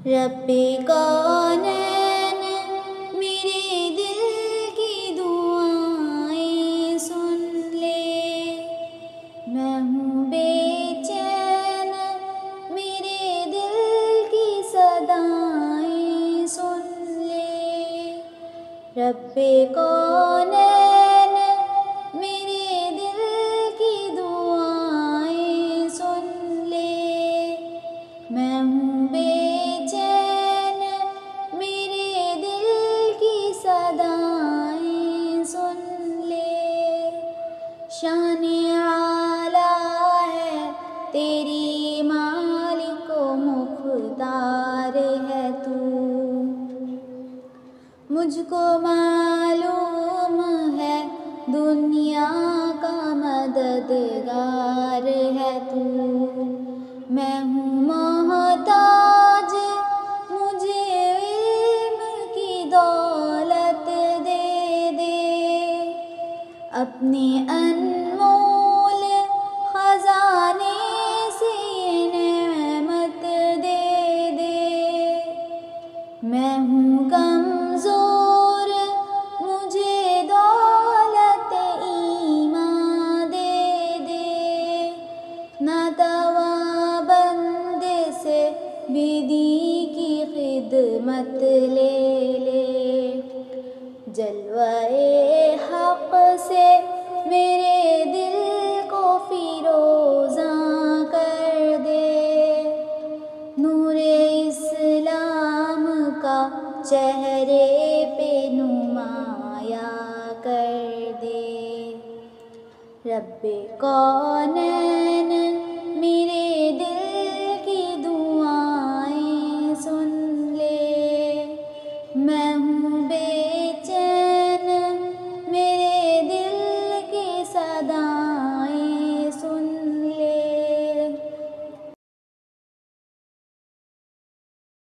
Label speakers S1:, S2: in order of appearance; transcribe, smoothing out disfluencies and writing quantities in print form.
S1: रब्बे कौनैन मेरे दिल की दुआएं सुन ले। मैं हूँ बेचैन मेरे दिल की सदाएं सुन ले। रब्बे कौनैन मेरे दिल की दुआएं सुन ले। मैं हूँ बेचैन मेरे दिल की सदाएं सुन ले। शान-ए आला है तेरी मालिको मुख्तार है तू। मुझको मालूम है दुनिया का मददगार है तू। मैं हूँ मोहताज मुझे इल्म की दौलत दे दे। अपने अनमोल खजाने से ये नेमत दे दे। मैं हूँ कमज़ोर मुझे दौलत ईमान दे दे। नातवा बंदे से बिदी की खिदमत ले ले। जलवाए हक़ से मेरे दिल को फिरोज़ा कर दे। नूरे इस्लाम का चेहरे पे नुमाया कर दे। रब्बे कौनैन